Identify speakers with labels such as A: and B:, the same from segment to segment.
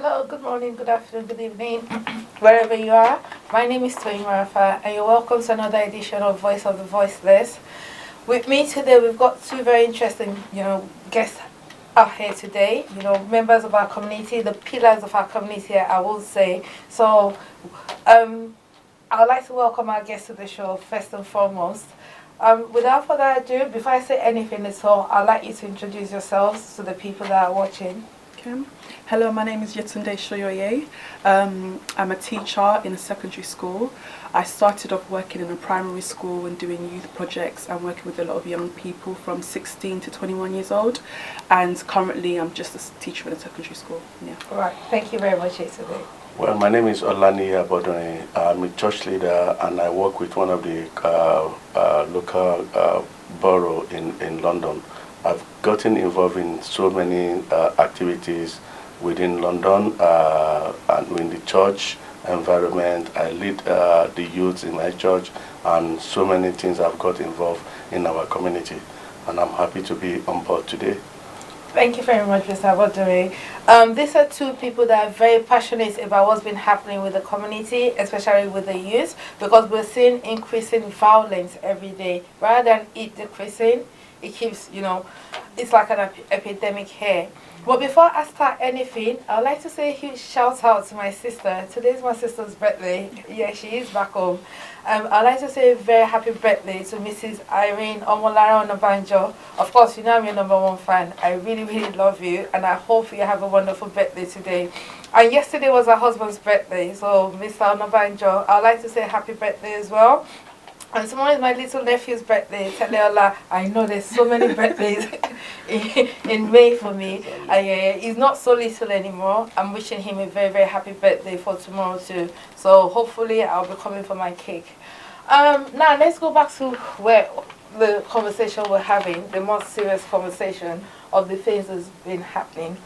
A: Hello, good morning, good afternoon, good evening, wherever you are. My name is Toyin Marafa, and you're welcome to another edition of Voice of the Voiceless. With me today, we've got two very interesting, guests out here today. Members of our community, the pillars of our community, I will say. So, I would like to welcome our guests to the show first and foremost. Without further ado, before I say anything at all, I'd like you to introduce yourselves to the people that are watching.
B: Hello, my name is Yetunde Ajose. I'm a teacher in a secondary school. I started off working in a primary school and doing youth projects and working with a lot of young people from 16 to 21 years old. And currently I'm just a teacher in a secondary school. Yeah.
A: All right, thank you very much, Yetunde.
C: Well, my name is Olaniyi Abodunrin. I'm a church leader and I work with one of the local borough in London. I've gotten involved in so many activities within London and in the church environment. I lead the youth in my church, and so many things I've got involved in our community. And I'm happy to be on board today.
A: Thank you very much, Mr. Abodunrin. These are two people that are very passionate about what's been happening with the community, especially with the youth, because we're seeing increasing violence every day. Rather than it decreasing, it keeps, it's like an epidemic here. But before I start anything, I'd like to say a huge shout out to my sister. Today's my sister's birthday. Yeah, she is back home. I'd like to say a very happy birthday to Mrs. Irene Omolara Onabanjo. Of course, you know I'm your #1 fan. I really, really love you, and I hope you have a wonderful birthday today. And yesterday was her husband's birthday, so Mr. Onabanjo, I'd like to say happy birthday as well. And tomorrow is my little nephew's birthday, Teleola. I know there's so many birthdays in May for me. He's not so little anymore. I'm wishing him a very, very happy birthday for tomorrow too. So hopefully I'll be coming for my cake. Now let's go back to where the conversation we're having, the more serious conversation of the things that's been happening.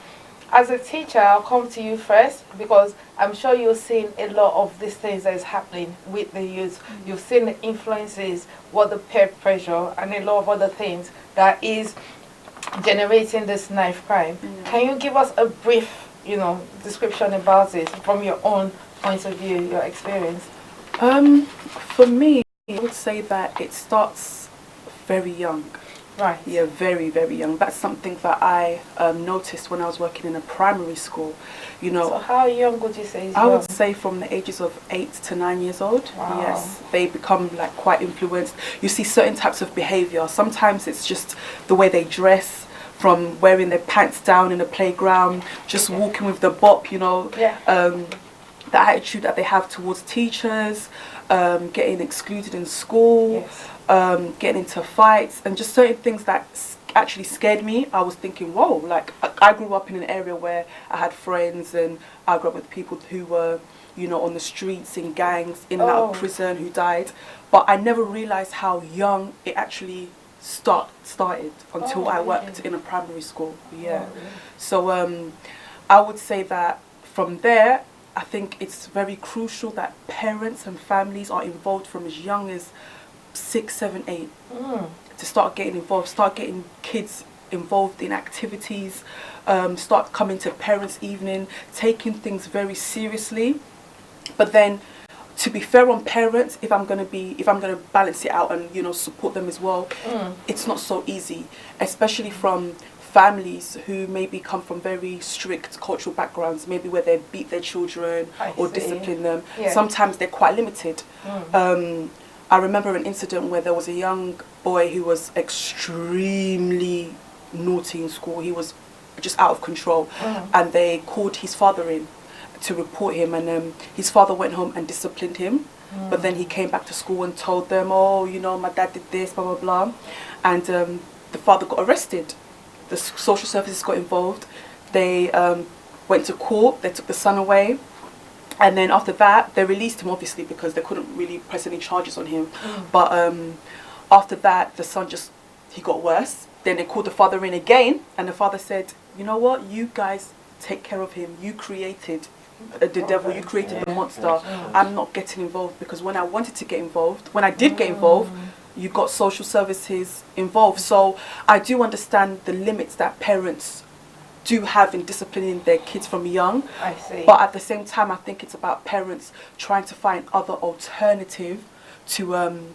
A: As a teacher, I'll come to you first because I'm sure you've seen a lot of these things that is happening with the youth. You've seen the influences, what the peer pressure, and a lot of other things that is generating this knife crime. Can you give us a brief, description about it from your own point of view, your experience?
B: For me, I would say that it starts very young.
A: Right.
B: Yeah, very, very young. That's something that I noticed when I was working in a primary school.
A: So how young would you say is
B: I
A: young?
B: would say from the ages of 8 to 9 years old.
A: Wow.
B: Yes, they become like quite influenced. You see certain types of behavior. Sometimes it's just the way they dress, from wearing their pants down in the playground, just walking with the bop,
A: Yeah.
B: The attitude that they have towards teachers, getting excluded in school.
A: Yes.
B: Getting into fights, and just certain things that actually scared me. I was thinking, whoa, like I grew up in an area where I had friends, and I grew up with people who were, on the streets, in gangs, in and out of prison, who died. But I never realized how young it actually started until I worked in a primary school. Yeah. So I would say that from there, I think it's very crucial that parents and families are involved from as young as 6, 7, 8 to start getting involved, start getting kids involved in activities, start coming to parents' evening, taking things very seriously. But then, to be fair on parents, if I'm gonna balance it out and support them as well, it's not so easy, especially from families who maybe come from very strict cultural backgrounds, maybe where they beat their children or discipline them.
A: Yeah.
B: Sometimes they're quite limited. I remember an incident where there was a young boy who was extremely naughty in school. He was just out of control, and they called his father in to report him, and his father went home and disciplined him. But then he came back to school and told them, my dad did this, blah, blah, blah. And the father got arrested. The social services got involved. They went to court. They took the son away. And then after that, they released him, obviously, because they couldn't really press any charges on him. But after that, the son he got worse. Then they called the father in again, and the father said, you know what, you guys take care of him. You created the devil, you created the monster. I'm not getting involved, because when I wanted to get involved, when I did get involved, you got social services involved. So I do understand the limits that parents do have in disciplining their kids from young.
A: I see.
B: But at the same time, I think it's about parents trying to find other alternative to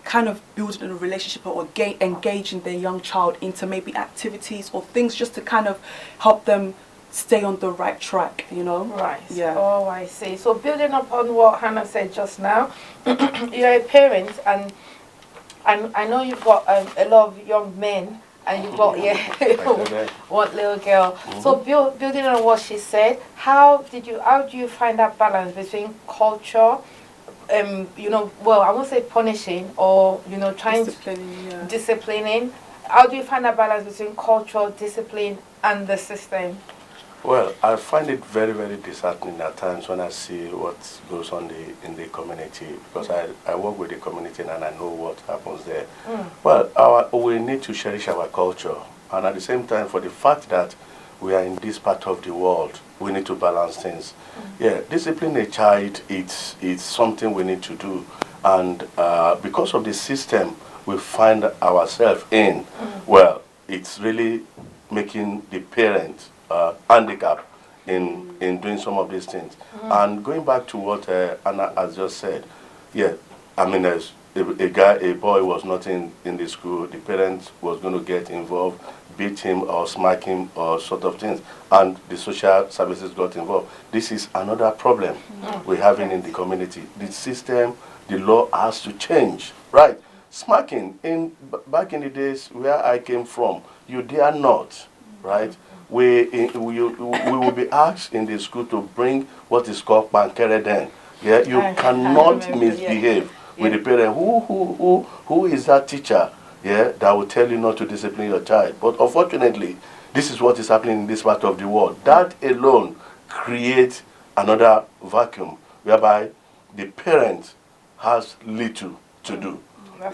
B: kind of building a relationship or engaging their young child into maybe activities or things just to kind of help them stay on the right track, you know?
A: Right.
B: Yeah.
A: Oh, I see. So building upon what Hannah said just now, you're a parent, and I know you've got a lot of young men, and you've got one little girl. So building on what she said, how do you find that balance between culture, you know, well, I won't say punishing or, you know, trying disciplining. How do you find that balance between culture, discipline, and the system?
C: Well, I find it very, very disheartening at times when I see what goes on in the community, because I work with the community and I know what happens there. Well, we need to cherish our culture, and at the same time, for the fact that we are in this part of the world, we need to balance things. Yeah, discipline a child, it's something we need to do, and because of the system we find ourselves in, well, it's really making the parent handicap in doing some of these things. And going back to what Anna has just said, yeah, I mean, as a boy was not in the school, the parents was going to get involved, beat him or smack him or sort of things, and the social services got involved. This is another problem we're having in the community. The system, the law has to change, right? Smacking, back in the days where I came from, you dare not, right? We will be asked in the school to bring what is called pankere then. Yeah, you cannot misbehave with the parent. Who is that teacher? Yeah, that will tell you not to discipline your child. But unfortunately, this is what is happening in this part of the world. That alone creates another vacuum whereby the parent has little to do.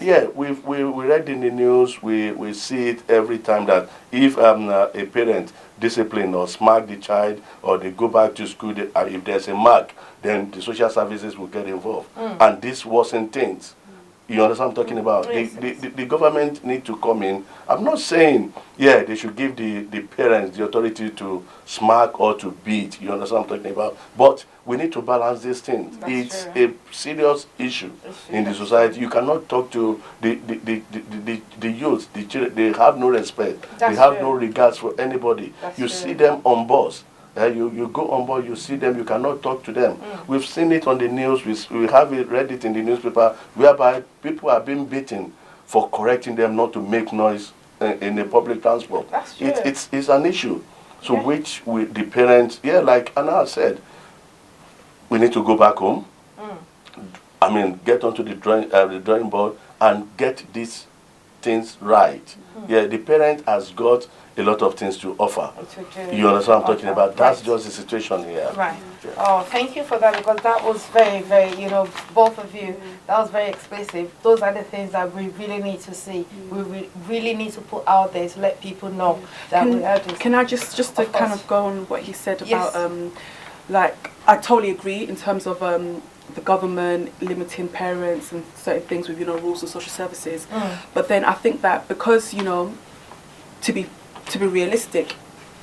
C: Yeah, we read in the news, we see it every time that if a parent discipline or smack the child, or they go back to school, if there's a mark, then the social services will get involved. And this wasn't things. You understand what I'm talking about? The government need to come in. I'm not saying, yeah, they should give the parents the authority to smack or to beat. You understand what I'm talking about? But we need to balance these things. It's a serious issue in the society. You cannot talk to the youth, the children. They have no respect. They have no regards for anybody. You see them on bus. You go on board, you see them, you cannot talk to them. We've seen it on the news, we have read it in the newspaper, whereby people are being beaten for correcting them not to make noise in the public transport. It's an issue. So which the parents, like Anna said, we need to go back home. I mean, get onto the drawing board and get these things right. Yeah, the parent has got a lot of things to offer. You understand what I'm talking about? That's just the situation here.
A: Right. Yeah. Oh, thank you for that, because that was very, very, you know, both of you, that was very explicit. Those are the things that we really need to see. We really need to put out there to let people know that we are doing.
B: Can I just to kind of go on what he said about, like, I totally agree in terms of the government limiting parents and certain things with, you know, rules of social services. But then I think that because, you know, to be realistic,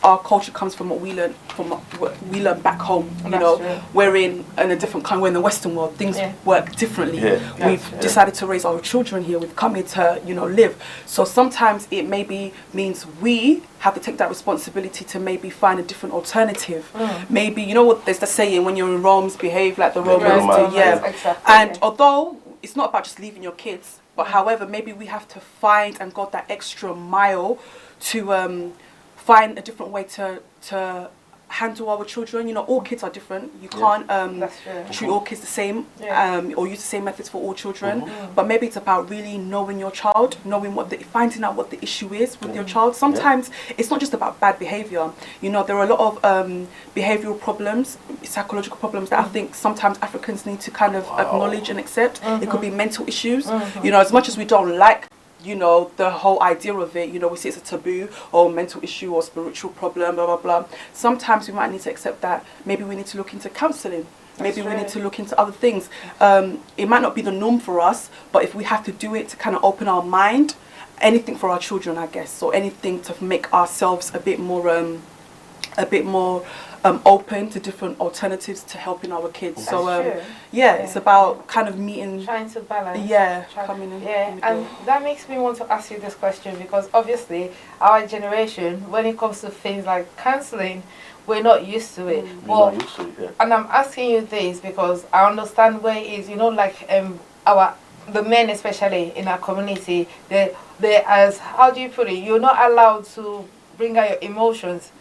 B: our culture comes from what we learn back home. You know, we're in a different kind. We're in the Western world. Things work differently. We've decided to raise our children here. We've come here to, you know, live. So sometimes it maybe means we have to take that responsibility to maybe find a different alternative. Maybe, you know what, there's the saying, when you're in Romans, behave like the Romans do.
A: Exactly.
B: And although it's not about just leaving your kids, but however, maybe we have to find and go that extra mile to find a different way to handle our children. You know, all kids are different. You can't treat all kids the same or use the same methods for all children. But maybe it's about really knowing your child, knowing finding out what the issue is with your child. Sometimes it's not just about bad behavior. You know, there are a lot of behavioral problems, psychological problems that I think sometimes Africans need to kind of acknowledge and accept. It could be mental issues. You know, as much as we don't like, you know, the whole idea of it, you know, we see it's a taboo or mental issue or spiritual problem, blah, blah, blah. Sometimes we might need to accept that maybe we need to look into counselling. Maybe we need to look into other things. It might not be the norm for us, but if we have to do it to kind of open our mind, anything for our children, I guess, or anything to make ourselves a bit more a bit more open to different alternatives to helping our kids. So yeah, it's about kind of meeting,
A: trying to balance.
B: Yeah, coming in.
A: Yeah, and that makes me want to ask you this question, because obviously our generation, when it comes to things like counselling, we're not used to it.
C: We're not used to it, yeah.
A: And I'm asking you this because I understand where it is, you know, like the men especially in our community, they as, how do you put it, you're not allowed to bring out your emotions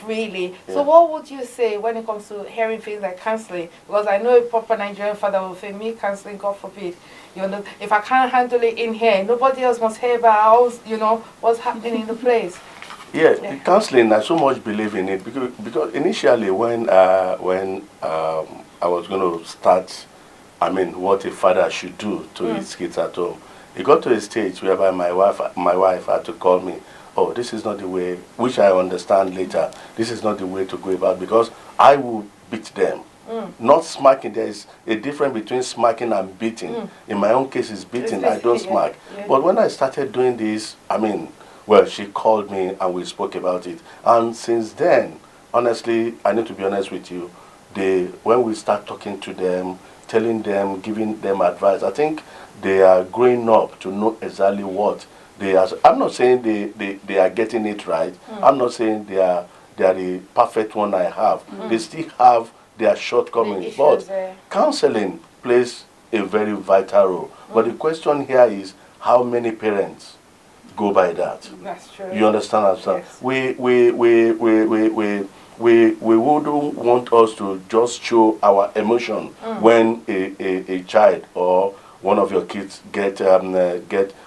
A: freely. Yeah. So what would you say when it comes to hearing things like counselling? Because I know a proper Nigerian father will say, me counselling, God forbid. You know, if I can't handle it in here, nobody else must hear about, you know, what's happening in the place.
C: Yeah, counselling, I so much believe in it because initially when I was going to start, I mean, what a father should do to his kids at home, it got to a stage whereby my wife had to call me. Oh, this is not the way, which I understand later. This is not the way to go about, because I will beat them. Not smacking. There is a difference between smacking and beating. In my own case, it's beating. I don't smack. Yeah. But when I started doing this, I mean, well, she called me and we spoke about it. And since then, honestly, I need to be honest with you, when we start talking to them, telling them, giving them advice, I think they are growing up to know exactly what they are. I'm not saying they are getting it right. I'm not saying they are the perfect one I have. They still have their shortcomings. But counseling plays a very vital role. But the question here is, how many parents go by that?
A: That's true.
C: You understand what I'm saying?
A: Yes.
C: We wouldn't want us to just show our emotion when a child or one of your kids get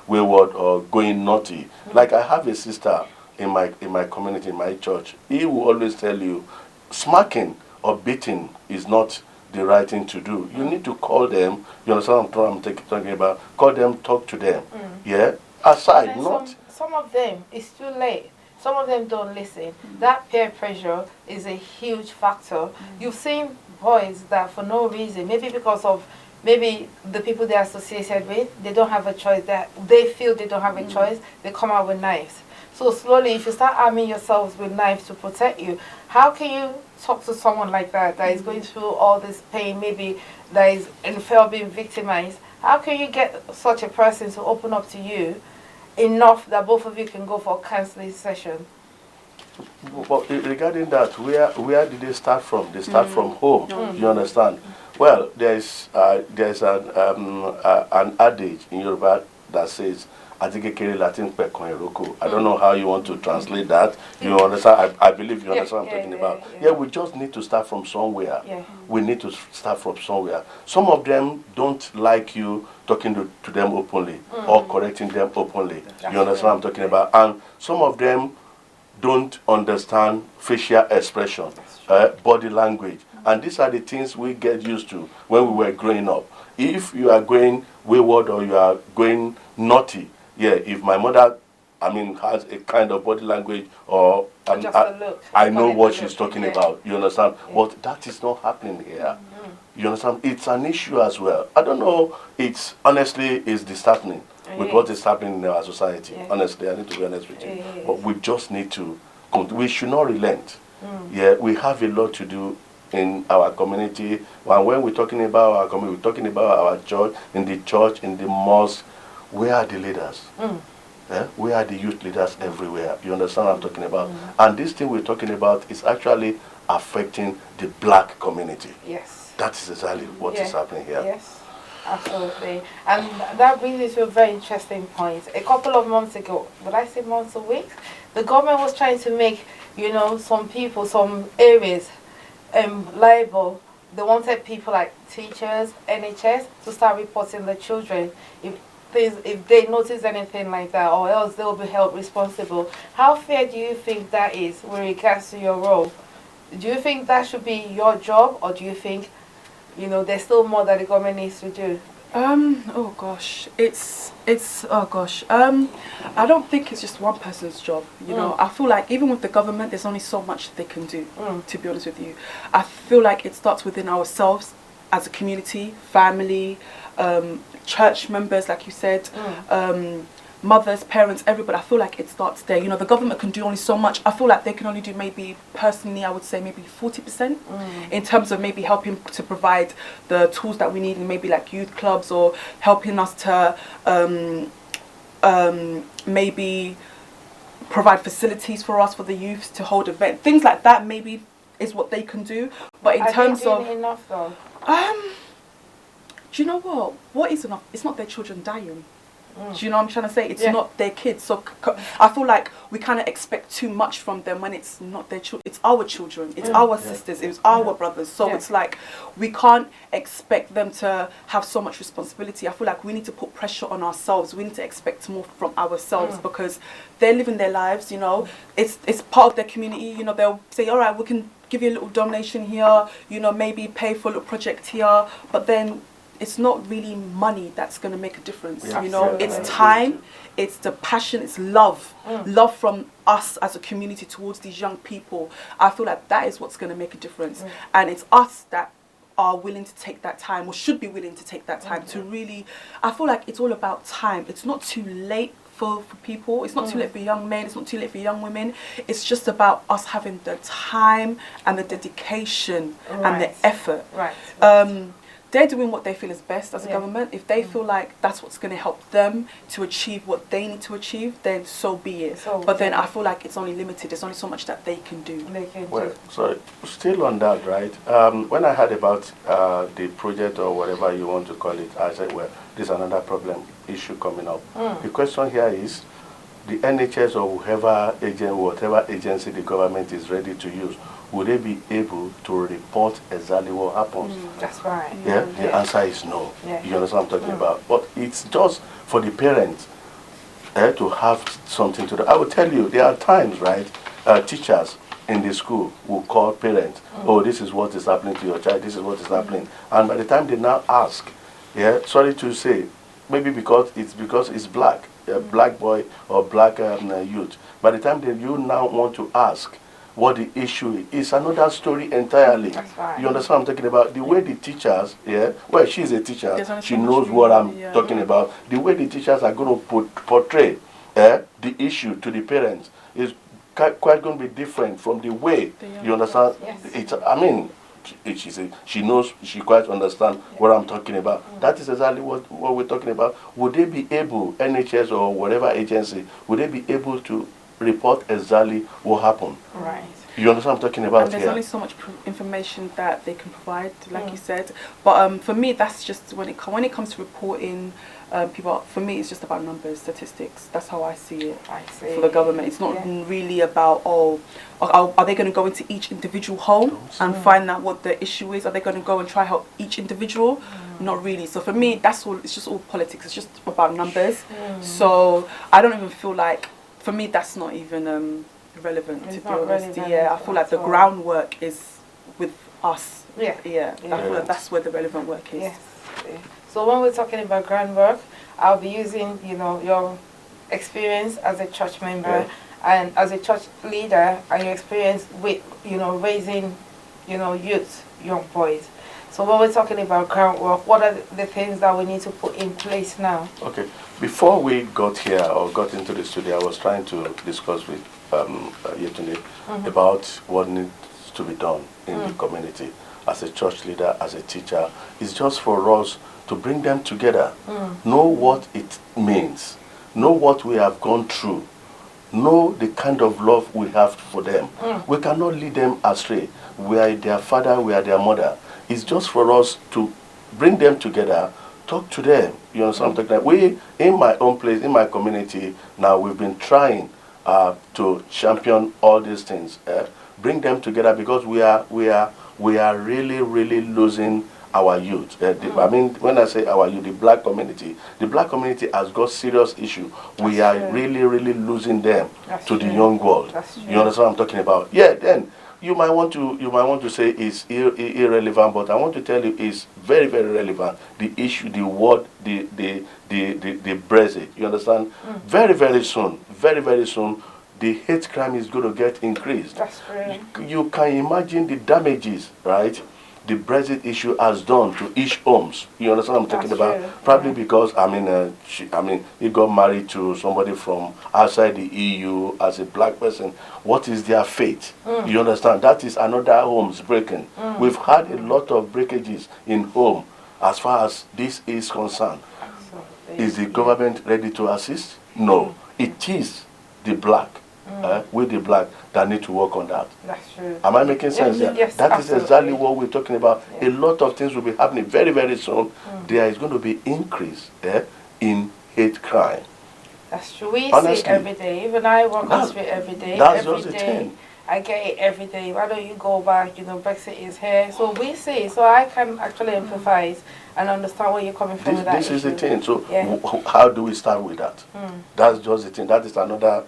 C: wayward or going naughty. Like I have a sister in my community, in my church. He will always tell you, smacking or beating is not the right thing to do. You need to call them. You understand what I'm talking about? Call them, talk to them. Yeah, aside, not.
A: Some of them, it's too late. Some of them don't listen. That peer pressure is a huge factor. You've seen boys that for no reason, maybe because of maybe the people they're associated with, they don't have a choice. That they feel they don't have a choice, they come out with knives. So slowly, if you start arming yourselves with knives to protect you, how can you talk to someone like that is going through all this pain, maybe that is in fear of being victimized? How can you get such a person to open up to you enough that both of you can go for a counseling session?
C: Well, regarding that, where did they start from? They start from home. You understand? Well, there's an adage in Yoruba that says, I don't know how you want to translate that. You understand? I believe you understand what I'm talking about. Yeah, we just need to start from somewhere. We need to start from somewhere. Some of them don't like you talking to them openly or correcting them openly. You understand what I'm talking about? And some of them don't understand facial expression, body language. And these are the things we get used to when we were growing up. If you are going wayward or you are going naughty, yeah, if my mother, I mean, has a kind of body language or I know what she's talking about, you understand? But that is not happening here. You understand? It's an issue as well. I don't know, it's honestly is disheartening with what is happening in our society. Honestly, I need to be honest with you. But we just need to, we should not relent. Yeah, we have a lot to do in our community. And when we're talking about our community, we're talking about our church, in the mosque. Where are the leaders? Where are the youth leaders everywhere? You understand what I'm talking about? And this thing we're talking about is actually affecting the black community.
A: Yes.
C: That is exactly what is happening here.
A: Yes, absolutely. And that brings me to a very interesting point. A couple of months ago, would I say months or weeks, the government was trying to make, you know, some people, some areas liable. They wanted people like teachers, NHS, to start reporting the children if they notice anything like that, or else they'll be held responsible. How fair do you think that is with regards to your role? Do you think that should be your job, or do you think, you know, there's still more that the government needs to do?
B: Oh gosh, I don't think it's just one person's job, you know. I feel like even with the government, there's only so much they can do, to be honest with you. I feel like it starts within ourselves as a community, family, church members, like you said, mothers, parents, everybody. I feel like it starts there. You know, the government can do only so much. I feel like they can only do maybe, personally, I would say maybe 40% in terms of maybe helping to provide the tools that we need, and maybe like youth clubs, or helping us to maybe provide facilities for us, for the youth to hold events, things like that. Maybe is what they can do. But in terms of
A: enough though?
B: Do you know what? What is enough? It's not their children dying. Do you know what I'm trying to say? It's not their kids. So I feel like we kind of expect too much from them when it's not their children. It's our children. It's our sisters. It's our brothers. So it's like we can't expect them to have so much responsibility. I feel like we need to put pressure on ourselves. We need to expect more from ourselves because they're living their lives. You know, it's part of their community. You know, they'll say, all right, we can give you a little donation here. You know, maybe pay for a little project here. But then it's not really money that's going to make a difference. You know, it's time, it's the passion, it's love. Love from us as a community towards these young people. I feel like that is what's going to make a difference. And it's us that are willing to take that time, or should be willing to take that time to really, I feel like it's all about time. It's not too late for people. It's not too late for young men. It's not too late for young women. It's just about us having the time and the dedication and the effort. They're doing what they feel is best as a government. If they feel like that's what's going to help them to achieve what they need to achieve, then so be it. But then I feel like it's only limited. There's only so much that they can do.
C: Well, so still on that, right? When I heard about the project or whatever you want to call it, I said, well, there's another problem issue coming up. The question here is, the NHS or whatever agency the government is ready to use, would they be able to report exactly what happens?
A: That's right.
C: Yeah, the answer is no. You understand what I'm talking about? But it's just for the parents to have something to do. I will tell you, there are times, right, teachers in the school will call parents, oh, this is what is happening to your child, this is what is happening. And by the time they now ask, sorry to say, maybe because it's black, a black boy or black youth, by the time that you now want to ask what the issue is another story entirely. You understand what I'm talking about? The way the teachers, well, she's a teacher, she knows what I'm talking about. The way the teachers are going to portray the issue to the parents is quite going to be different from the way, you understand? It's, I mean, she knows, she quite understands what I'm talking about. That is exactly what we're talking about. Would they be able, NHS or whatever agency, would they be able to report exactly what happened? You understand what I'm talking about?
B: And there's only so much information that they can provide, like you said. But for me, that's just when it comes to reporting people. For me, it's just about numbers, statistics. That's how I see it. For the government, it's not really about are they going to go into each individual home and find out what the issue is? Are they going to go and try help each individual? Not really. So for me, that's all. It's just all politics. It's just about numbers. So I don't even feel like, for me, that's not even relevant, to be honest. I feel like the groundwork is with us. I feel like that's where the relevant work is.
A: So when we're talking about groundwork, I'll be using, you know, your experience as a church member and as a church leader, and your experience with, you know, raising, you know, youth, young boys. So when we're talking about groundwork, what are the things that we need to put in place now? Okay.
C: Before we got here or got into the studio, I was trying to discuss with Yetunde about what needs to be done in the community as a church leader, as a teacher. It's just for us to bring them together, know what it means, know what we have gone through, know the kind of love we have for them. We cannot lead them astray. We are their father, we are their mother. It's just for us to bring them together, talk to them. You know, something like we, in my own place, in my community, now we've been trying to champion all these things, bring them together, because we are really losing our youth. I mean, when I say our youth, the black community has got serious issue. We are really losing them to the young world. You understand what I'm talking about? Then you might want to say it's irrelevant, but I want to tell you it's very relevant. The issue, the word, the Brexit. You understand? Very soon, the hate crime is going to get increased.
A: That's right.
C: You can imagine the damages, right? the Brexit issue has done to each homes. You understand what I'm talking about?
A: True.
C: Probably because he got married to somebody from outside the EU as a black person. What is their fate? You understand? That is another homes breaking. We've had a lot of breakages in home as far as this is concerned.
A: Absolutely.
C: Is the government ready to assist? No. It is the black, with the black, that need to work on that.
A: That's true.
C: Am I making sense?
A: Yes, yes,
C: that is
A: absolutely.
C: exactly what we're talking about.
A: Yeah.
C: A lot of things will be happening very, very soon. There is going to be increase in hate crime.
A: That's true. We
C: Honestly,
A: see it every day. Even I walk on the
C: That's-
A: street every day.
C: that's
A: Every
C: just the
A: day.
C: thing.
A: I get it every day. Why don't you go back? You know, Brexit is here. So we see. So I can actually empathize and understand where you're coming from with that
C: This is the
A: issue.
C: thing. So
A: Yeah.
C: how do we start with that? That's just the thing. That is another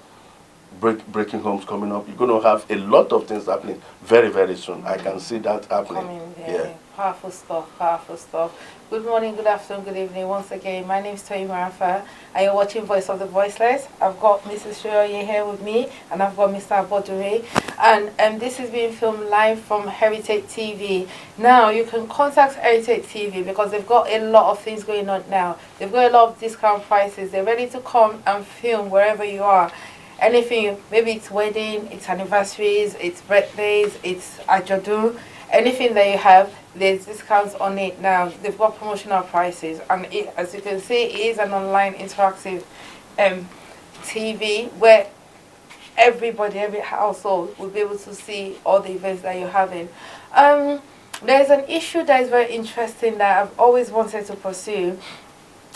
C: breaking homes coming up. You're going to have a lot of things happening very, very soon. I can see that happening.
A: Coming, yeah. Powerful stuff, powerful stuff. Good morning, good afternoon, good evening. Once again, my name is Toyi Marafa, and you're watching Voice of the Voiceless. I've got Mrs. Shoye here with me, and I've got Mr. Abodunrin, and this is being filmed live from Heritage TV. Now, you can contact Heritage TV because they've got a lot of things going on now. They've got a lot of discount prices. They're ready to come and film wherever you are. Anything, maybe it's wedding, it's anniversaries, it's birthdays, it's ajodun, anything that you have, there's discounts on it now. They've got promotional prices, and it, as you can see, it is an online interactive TV where everybody, every household will be able to see all the events that you're having. There's an issue that is very interesting that I've always wanted to pursue.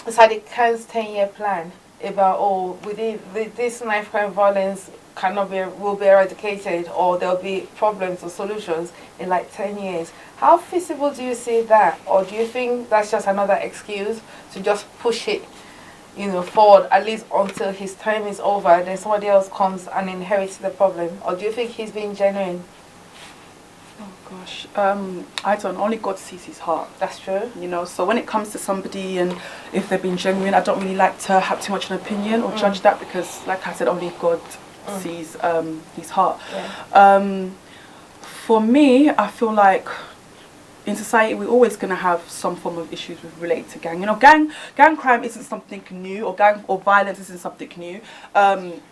A: It's like the CAN's 10-year plan about within this knife crime violence will be eradicated, or there'll be problems or solutions in like 10 years. How feasible do you see that, or do you think that's just another excuse to just push it, you know, forward at least until his time is over, then somebody else comes and inherits the problem, or do you think he's being genuine?
B: Oh gosh, I don't. Only God sees his heart.
A: That's true.
B: You know, so when it comes to somebody and if they've been genuine, I don't really like to have too much an opinion or judge that, because, like I said, only God sees his heart.
A: Yeah.
B: For me, I feel like in society we're always going to have some form of issues with related to gang. You know, gang crime isn't something new, or gang or violence isn't something new.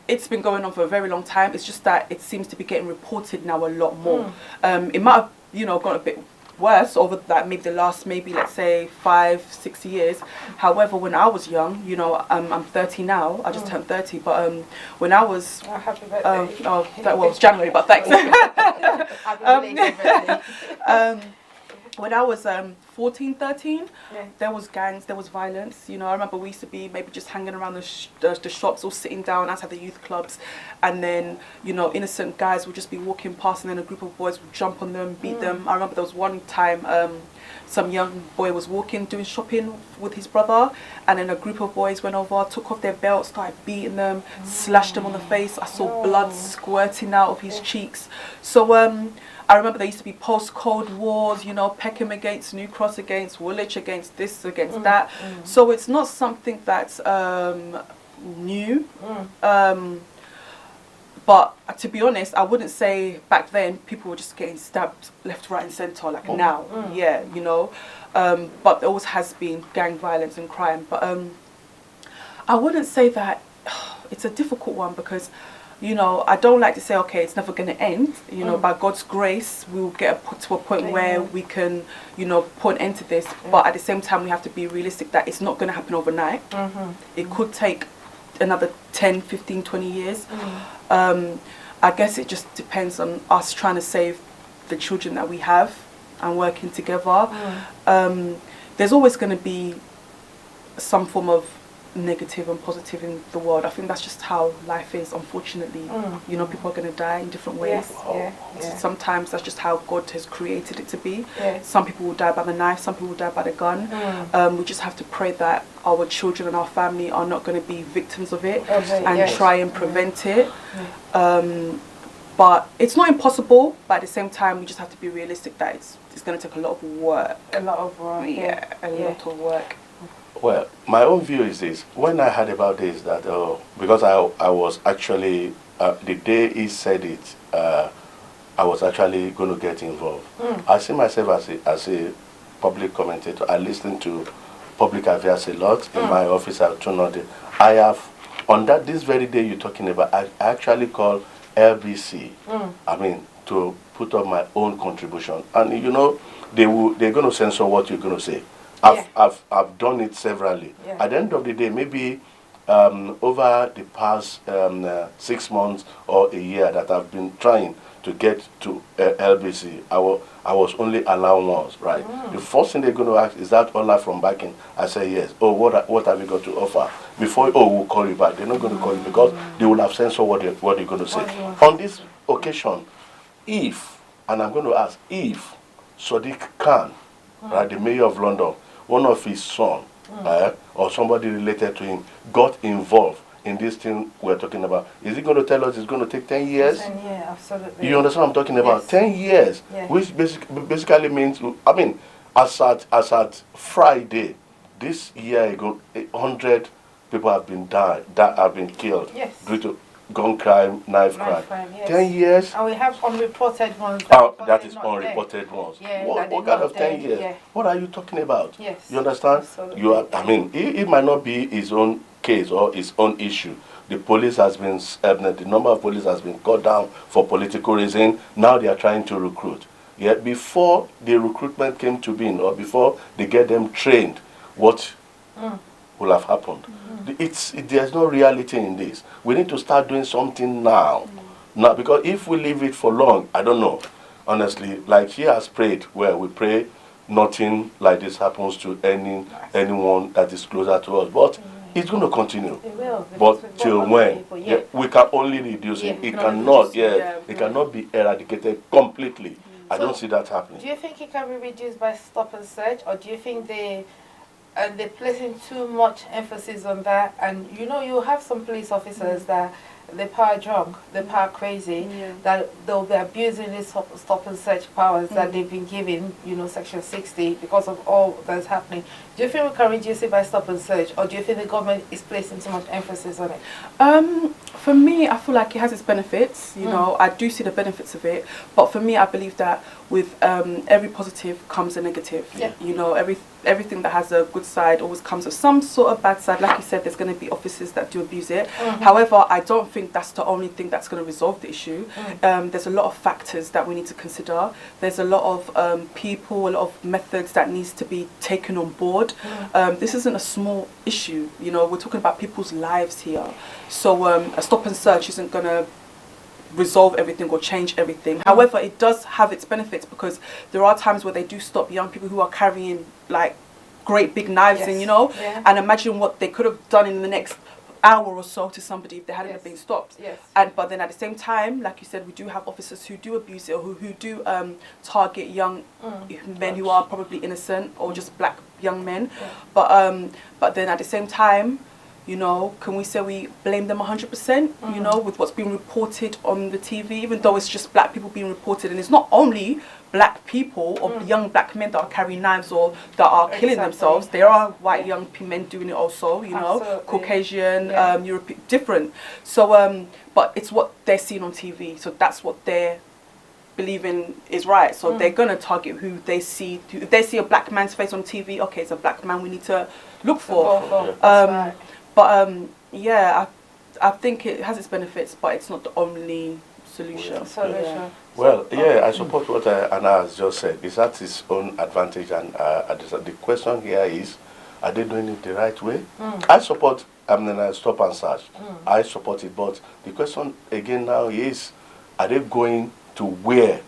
B: It's been going on for a very long time. It's just that it seems to be getting reported now a lot more. It might have, you know, gone a bit worse over that, maybe the last, let's say 5-6 years. However, when I was young, you know, I'm 30 now. I just turned 30, but when I was
A: Happy birthday.
B: that was January, but thanks.
A: Happy belated birthday.
B: When I was 14, 13,
A: Yeah.
B: there was gangs, there was violence. You know, I remember we used to be maybe just hanging around the shops or sitting down outside the youth clubs, and then, you know, innocent guys would just be walking past, and then a group of boys would jump on them, beat them. I remember there was one time some young boy was doing shopping with his brother, and then a group of boys went over, took off their belts, started beating them, slashed them on the face. I saw blood squirting out of his cheeks. So I remember there used to be post-Cold Wars, you know, Peckham against New Cross against Woolwich against this, against that. So it's not something that's new. But to be honest, I wouldn't say back then people were just getting stabbed left, right and centre like now. Yeah, you know. But there always has been gang violence and crime. But I wouldn't say that. It's a difficult one because, you know, I don't like to say, okay, it's never going to end. You know, by God's grace, we will get to a point where we can, you know, put an end to this. But at the same time, we have to be realistic that it's not going to happen overnight. It could take another 10, 15, 20 years. I guess it just depends on us trying to save the children that we have and working together. There's always going to be some form of negative and positive in the world. I think that's just how life is, unfortunately. You know, people are going to die in different ways. Sometimes that's just how God has created it to be. Some people will die by the knife, some people will die by the gun. We just have to pray that our children and our family are not going to be victims of it and try and prevent it. But it's not impossible, but at the same time we just have to be realistic that it's going to take a lot of work.
A: A lot of work.
B: A lot of work.
C: Well, my own view is this. When I heard about this, that because I was actually, the day he said it, I was actually going to get involved. I see myself as a public commentator. I listen to public affairs a lot. In my office, I tune on it. I have, on this very day you're talking about, I actually call LBC. I mean, to put up my own contribution. And you know, they're going to censor what you're going to say. I've done it severally. At the end of the day, maybe over the past 6 months or a year that I've been trying to get to LBC, I was only allowed once, right? The first thing they're going to ask, is that Ola from backing? I say yes. Oh, what have you got to offer? Before, oh, we'll call you back. They're not going to call you because they will have censored what you're going to say. On this occasion, if, and I'm going to ask, if Sadiq Khan, right, the mayor of London, one of his sons, or somebody related to him, got involved in this thing we're talking about, is he going to tell us it's going to take 10 years?
A: 10 years, absolutely.
C: You understand what I'm talking about?
A: Yes.
C: 10 years, which basically means, I mean, as at Friday, this year ago, 100 people have been have been killed due to gun crime, knife crime. 10 years.
A: And we have unreported ones.
C: That is unreported ones. What kind of 10 years? What are you talking about?
A: Yes.
C: You understand?
A: Absolutely.
C: I mean, it might not be his own case or his own issue. The police has been, the number of police has been cut down for political reason. Now they are trying to recruit. Yet before the recruitment came to being, or before they get them trained, what will have happened? There's no reality in this. We need to start doing something now. Now, because if we leave it for long, I don't know. Honestly, like she has prayed, where we pray nothing like this happens to anyone that is closer to us. But it's going to continue.
A: It will.
C: But till when? We can only reduce it. It cannot. It cannot be eradicated completely. I don't see that happening.
A: Do you think it can be reduced by stop and search, or do you think they're placing too much emphasis on that? And you know, you have some police officers that they're power drunk, they're power crazy, that they'll be abusing these stop and search powers that they've been given, you know, Section 60, because of all that's happening. Do you think we can reduce it by stop and search, or do you think the government is placing too much emphasis on it?
B: For me, I feel like it has its benefits. You know, I do see the benefits of it. But for me, I believe that with every positive comes a negative. You know, everything that has a good side always comes with some sort of bad side. Like you said, there's going to be officers that do abuse it. However, I don't think that's the only thing that's going to resolve the issue. There's a lot of factors that we need to consider. There's a lot of people, a lot of methods that needs to be taken on board. This isn't a small issue. You know, we're talking about people's lives here. So a stop and search isn't going to resolve everything or change everything. However, it does have its benefits, because there are times where they do stop young people who are carrying like great big knives and, you know, and imagine what they could have done in the next hour or so to somebody if they hadn't been stopped. But then at the same time, like you said, we do have officers who do abuse it, or who do target young men who are probably innocent, or just black young men. But then at the same time, you know, can we say we blame them 100%, you know, with what's being reported on the TV, even though it's just black people being reported, and it's not only black people or young black men that are carrying knives or that are killing themselves. There are white young men doing it also, you know, Caucasian, European, different. So, but it's what they're seeing on TV, so that's what they're believing is right. So they're gonna target who they see. If they see a black man's face on TV, okay, it's a black man we need to look for. But yeah, I think it has its benefits, but it's not the only solution.
C: Well, yeah, I support what Anna has just said. It's at its own advantage, and the question here is, are they doing it the right way? I support stop and search. I support it, but the question again now is, are they going to where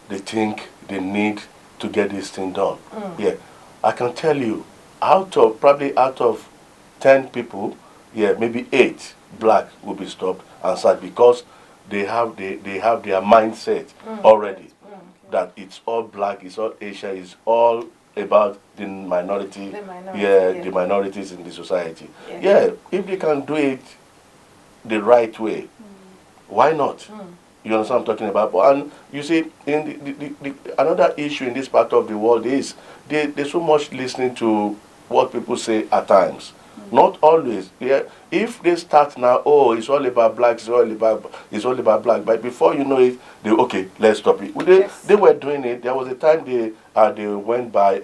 C: they think they need to get this thing done? Yeah, I can tell you, probably out of 10 people, maybe 8 black will be stopped and searched, because they have their mindset already that it's all black, it's all Asia, it's all about the minority, the minorities in the society. If they can do it the right way, why not? You understand what I'm talking about? And you see, in another issue in this part of the world is they're so much listening to what people say at times. Not always. Yeah. If they start now, oh, it's all about blacks, it's all about black. But before you know it, okay, let's stop it. They were doing it. There was a time they went by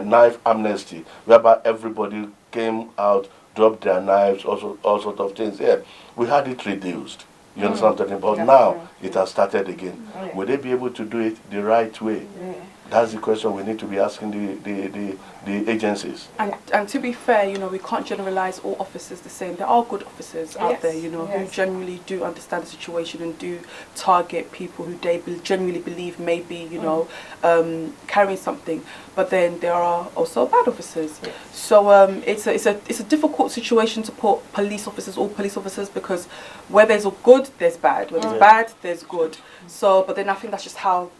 C: knife amnesty, whereby everybody came out, dropped their knives, also all sort of things. Yeah, we had it reduced. You understand what I'm talking about? Now it has started again. Will they be able to do it the right way? That's the question we need to be asking the agencies.
B: And to be fair, you know, we can't generalize all officers the same. There are good officers out there, you know, who genuinely do understand the situation and do target people who they genuinely believe may be, you know, carrying something. But then there are also bad officers. So it's a difficult situation to put all police officers, because where there's a good, there's bad. Where there's bad, there's good. So, but then I think that's just how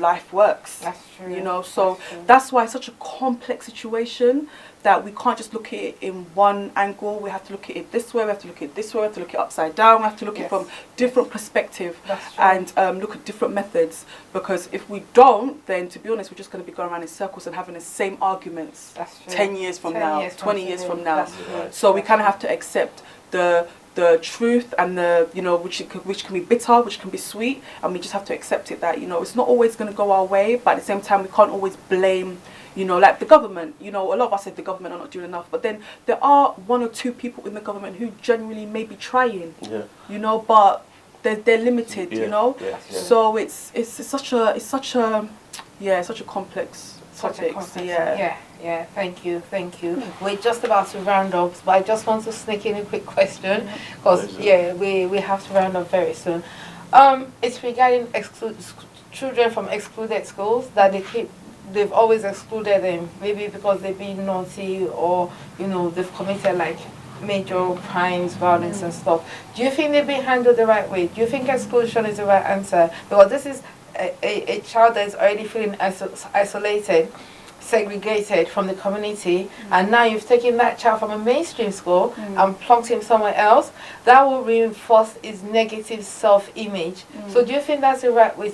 B: life works. That's true. You know, so that's why it's such a complex situation that we can't just look at it in one angle. We have to look at it this way, we have to look at it this way, we have to look at it upside down, we have to look at it from different perspective and look at different methods, because if we don't, then to be honest, we're just going to be going around in circles and having the same arguments 10 years from now, 20 years from now. So we kind of have to accept the truth and the, you know, which can be bitter, which can be sweet, and we just have to accept it that, you know, it's not always going to go our way, but at the same time we can't always blame, you know, like the government. You know, a lot of us say the government are not doing enough, but then there are one or two people in the government who genuinely may be trying, you know, but they're limited, you know. So it's such a complex topic.
A: Yeah, thank you. We're just about to round up, but I just want to sneak in a quick question, because we have to round up very soon. It's regarding children from excluded schools, that they've always excluded them, maybe because they've been naughty, or, you know, they've committed like major crimes, violence and stuff. Do you think they've been handled the right way? Do you think exclusion is the right answer? Because this is a child that is already feeling isolated, segregated from the community, and now you've taken that child from a mainstream school and plunked him somewhere else. That will reinforce his negative self-image. So do you think that's the right way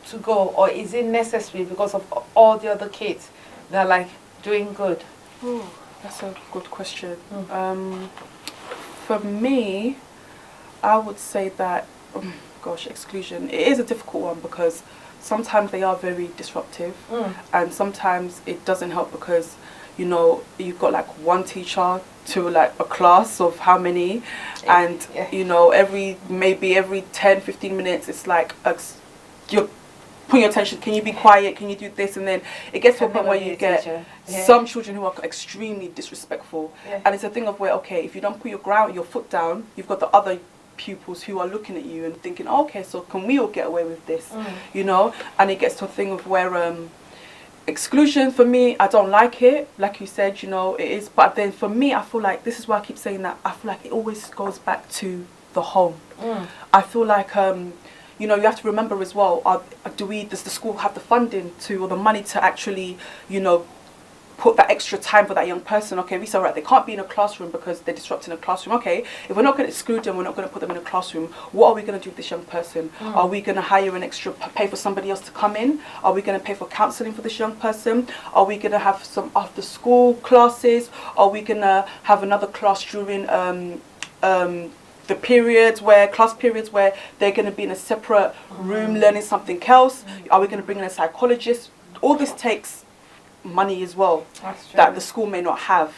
A: to go, or is it necessary because of all the other kids that are like doing good?
B: That's a good question. For me, I would say that exclusion, it is a difficult one, because sometimes they are very disruptive, and sometimes it doesn't help, because, you know, you've got like one teacher to like a class of how many, and you know, maybe every 10-15 minutes it's like you're putting your attention, can you be quiet, can you do this, and then it gets to a point where you get some children who are extremely disrespectful, and it's a thing of where, okay, if you don't put your foot down, you've got the other pupils who are looking at you and thinking, oh, okay, so can we all get away with this, you know? And it gets to a thing of where exclusion, for me, I don't like it, like you said, you know, it is, but then for me, I feel like, this is why I keep saying that, I feel like it always goes back to the home. I feel like you know, you have to remember as well, does the school have the funding or the money to actually, you know, put that extra time for that young person? Okay, we say, right, they can't be in a classroom because they're disrupting a classroom. Okay, if we're not going to exclude them, we're not going to put them in a classroom, what are we going to do with this young person? Are we going to hire an extra, pay for somebody else to come in? Are we going to pay for counselling for this young person? Are we going to have some after school classes? Are we going to have another class during the class periods where they're going to be in a separate room learning something else? Are we going to bring in a psychologist? All this takes money as well, that the school may not have.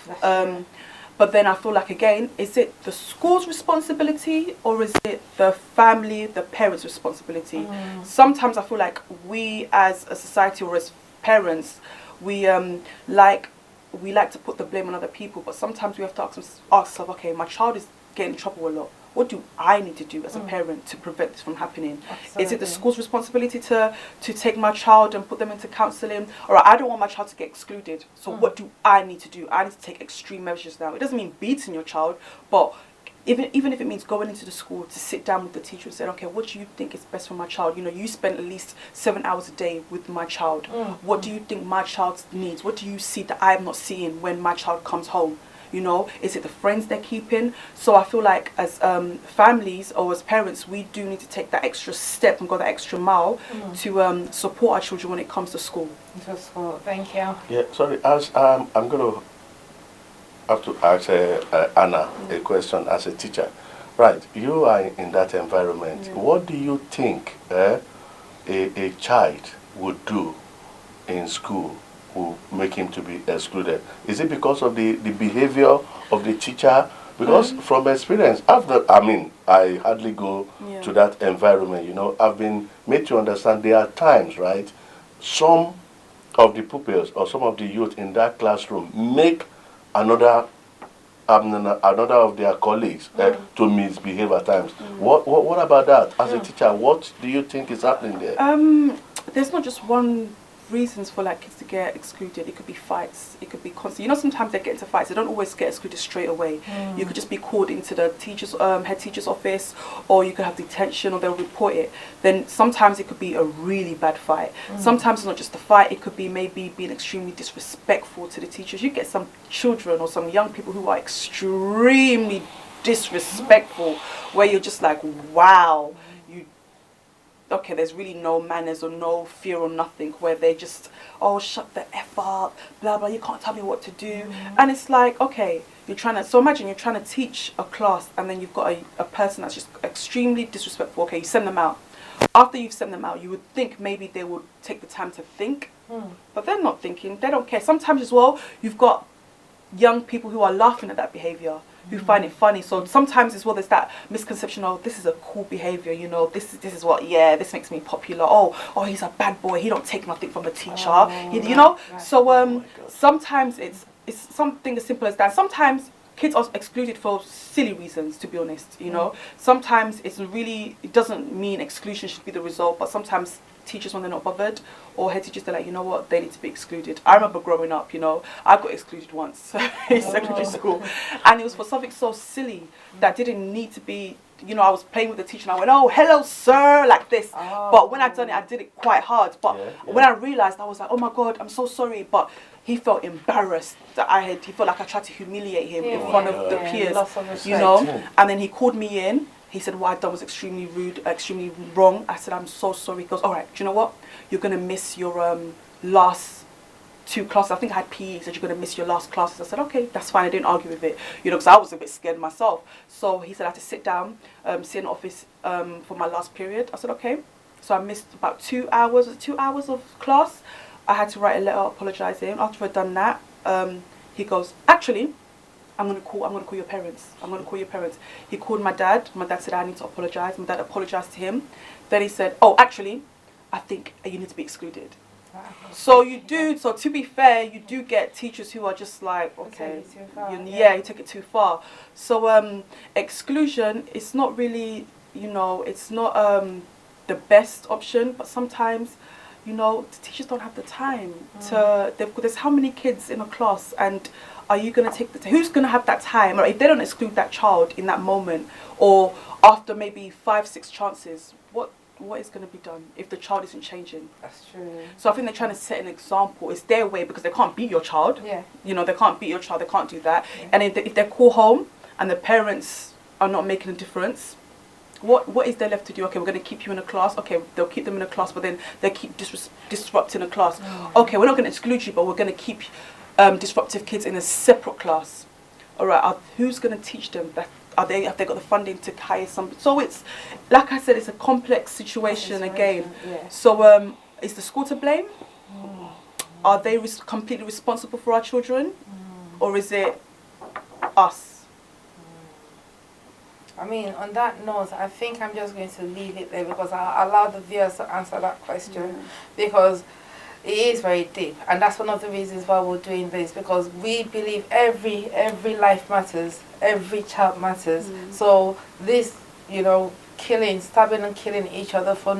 B: But then I feel like, again, is it the school's responsibility, or is it the family, the parents' responsibility? Sometimes I feel like we as a society, or as parents, we like to put the blame on other people, but sometimes we have to ask ourselves, okay, my child is getting in trouble a lot. What do I need to do as a parent to prevent this from happening? Absolutely. Is it the school's responsibility to take my child and put them into counselling? Or I don't want my child to get excluded, so what do I need to do? I need to take extreme measures now. It doesn't mean beating your child, but even if it means going into the school to sit down with the teacher and say, okay, what do you think is best for my child? You know, you spend at least 7 hours a day with my child. What do you think my child needs? What do you see that I'm not seeing when my child comes home? You know, is it the friends they're keeping? So I feel like as families or as parents, we do need to take that extra step and go that extra mile to support our children when it comes to school.
A: Thank you.
C: Yeah, sorry, as I'm going to have to ask Anna a question as a teacher. Right, you are in that environment. What do you think a child would do in school will make him to be excluded? Is it because of the behavior of the teacher? Because from experience, I hardly go to that environment, you know. I've been made to understand there are times, right, some of the pupils or some of the youth in that classroom make another of their colleagues to misbehave at times. What about that? As a teacher, what do you think is happening there?
B: There's not just one reasons for like kids to get excluded. It could be fights, it could be constant. You know, sometimes they get into fights, they don't always get excluded straight away. You could just be called into the teacher's head teacher's office, or you could have detention, or they'll report it. Then sometimes it could be a really bad fight. Sometimes it's not just the fight, it could be maybe being extremely disrespectful to the teachers. You get some children or some young people who are extremely disrespectful, where you're just like, wow, okay, there's really no manners or no fear or nothing, where they just, oh, shut the F up, blah, blah, you can't tell me what to do. And it's like, okay, so imagine you're trying to teach a class, and then you've got a person that's just extremely disrespectful. Okay, you send them out. After you've sent them out, you would think maybe they would take the time to think, but they're not thinking, they don't care. Sometimes as well, you've got young people who are laughing at that behavior, who find it funny. So sometimes as well there's that misconception, oh, this is a cool behavior, you know, this is what, yeah, this makes me popular. Oh, he's a bad boy, he don't take nothing from the teacher, you know. So sometimes it's something as simple as that. Sometimes kids are excluded for silly reasons, to be honest, you know. Sometimes it doesn't mean exclusion should be the result, but sometimes teachers, when they're not bothered, or head teachers, they're like, you know what, they need to be excluded. I remember growing up, you know, I got excluded once in secondary school, and it was for something so silly that didn't need to be, you know. I was playing with the teacher and I went, oh, hello sir, like this. But when I done it, I did it quite hard. But when I realized, I was like, oh my God, I'm so sorry. But he felt embarrassed that he felt like I tried to humiliate him in front of the peers, you know. And then he called me in. He said what I'd done was extremely rude, extremely wrong. I said, I'm so sorry. He goes, all right, do you know what? You're going to miss your last 2 classes. I think I had PE. He said, you're going to miss your last classes. I said, okay, that's fine. I didn't argue with it, you know, because I was a bit scared myself. So he said I had to sit down, sit in the office for my last period. I said, okay. So I missed about 2 hours, 2 hours of class. I had to write a letter apologising. After I'd done that, he goes, actually, I'm gonna call your parents. I'm gonna call your parents. He called my dad. My dad said I need to apologise. My dad apologised to him. Then he said, oh, actually, I think you need to be excluded. So you do. So to be fair, you do get teachers who are just like, okay, you take it too far. So exclusion is not really, you know, it's not the best option. But sometimes, you know, the teachers don't have the time to. There's how many kids in a class, and are you going to take who's going to have that time? Or if they don't exclude that child in that moment, or after maybe 5-6 chances, what is going to be done if the child isn't changing?
A: That's true.
B: So I think they're trying to set an example. It's their way, because they can't beat your child. Yeah. You know, they can't beat your child. They can't do that. Yeah. And if they're called home and the parents are not making a difference, what is there left to do? Okay, we're going to keep you in a class. Okay, they'll keep them in a class, but then they keep disrupting a class. Okay, we're not going to exclude you, but we're going to keep disruptive kids in a separate class. All right, who's going to teach them that? Have they got the funding to hire some? So it's, like I said, it's a complex situation again. Yeah. So is the school to blame? Are they completely responsible for our children? Or is it us?
A: I mean, on that note, I think I'm just going to leave it there, because I'll allow the viewers to answer that question, because it is very deep, and that's one of the reasons why we're doing this, because we believe every life matters, every child matters. So this, you know, stabbing and killing each other for,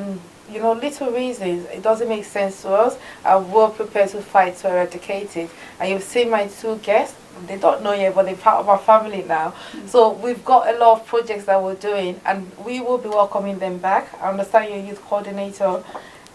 A: you know, little reasons, it doesn't make sense to us, and we're prepared to fight to eradicate it. And you've seen my 2 guests. They don't know yet, but they're part of our family now. So we've got a lot of projects that we're doing, and we will be welcoming them back. I understand you're youth coordinator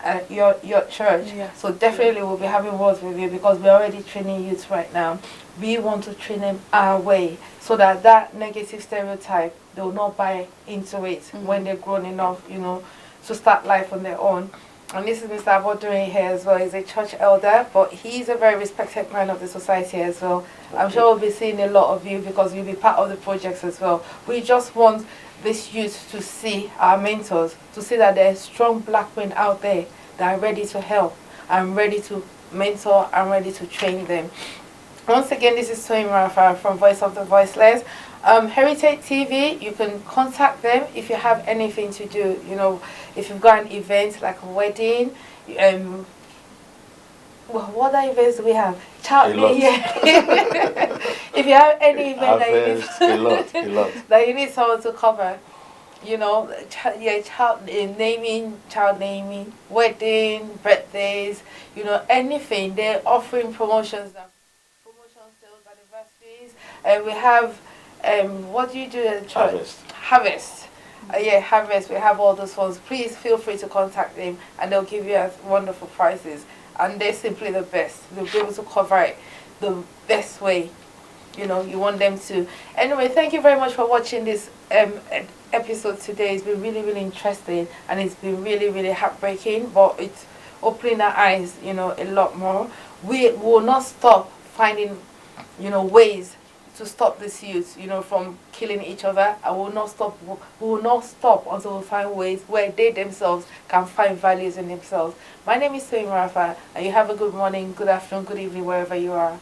A: at your church, so definitely we'll be having words with you, because we're already training youth right now. We want to train them our way, so that negative stereotype, they will not buy into it when they're grown enough, you know, to start life on their own. And this is Mr. Abodunrin here as well. He's a church elder, but he's a very respected man of the society as well. Okay. I'm sure we'll be seeing a lot of you because you'll be part of the projects as well. We just want this youth to see our mentors, to see that there's strong black men out there that are ready to help and ready to mentor and ready to train them. Once again, this is Toyin Rafa from Voice of the Voiceless. HeritageTV, you can contact them if you have anything to do. You know, if you've got an event like a wedding, what other events do we have? Yeah. If you have any event that you need someone to cover, you know, child naming, wedding, birthdays, you know, anything. They're offering promotions, sales, anniversaries, and we have. What do you do at church? Harvest. Harvest. We have all those ones. Please feel free to contact them, and they'll give you wonderful prices. And they're simply the best. They'll be able to cover it the best way. You know, you want them to. Anyway, thank you very much for watching this episode today. It's been really, really interesting, and it's been really, really heartbreaking. But it's opening our eyes, you know, a lot more. We will not stop finding, you know, ways to stop this youth, you know, from killing each other. I will not stop. We will not stop until we find ways where they themselves can find values in themselves. My name is Toyin Rafa, and you have a good morning, good afternoon, good evening, wherever you are.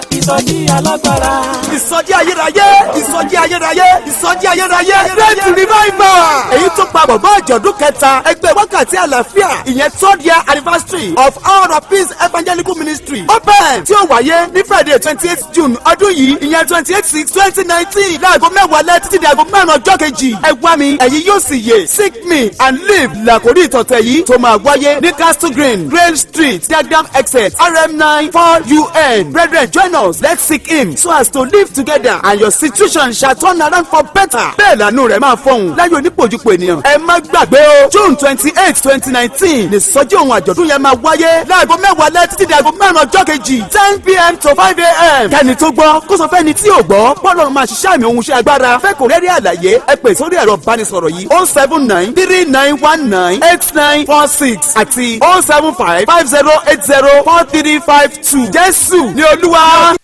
D: Ìsọjí alágbára. Ìsọjí ayérayé. Ìsọjí ayérayé. Ìsọjí ayérayé. Great revival. Èyí tó pa bọ̀bọ̀ àjọ̀dún kẹta ẹgbẹ́ wákàtí àlàáfíà ìyẹn 3rd year anniversary of Hour of Peace Evangelical Ministry. Open tí ó wáyé ní Friday 28th June ọdún yìí ìyẹn 28/6/2019 láago mẹ́wàá lẹ́ títí di aago mẹ́rin ọjọ́ kejì. Ẹ wá mi ẹ̀yin yóò sì yè seek me and live làkòrí ìtọ̀tẹ̀ yìí tó máa wáyé ní Castle Green, Grave Street, Diagram Exit, RM9 4UN. Brethren, join us. Let's seek him so as to live together and your situation shall turn around for better. Bẹ́ẹ̀ lànú rẹ̀ máa fọhùn láyé onípojúpo ènìyàn. Ẹ má gbàgbé o, June 28, 2019 ní sọjí ohun àjọ̀dún yẹn máa wáyé láago mẹ́wàá lẹ́ títí di aago mẹ́rin ọjọ́ kejì 10 p.m. to 5 a.m. Kẹ́ni tó gbọ́ kó sọ fẹ́ni tí ò gbọ́ bọ́ọ̀lù máa ṣiṣẹ́ àmì ohun iṣẹ́ agbára fẹ́ kò rẹ́rí àlàyé ẹ pè sórí ẹ̀rọ ìbánisọ̀rọ̀ yìí 07939198946 àti 07550804352. Jésù ni Olúwa.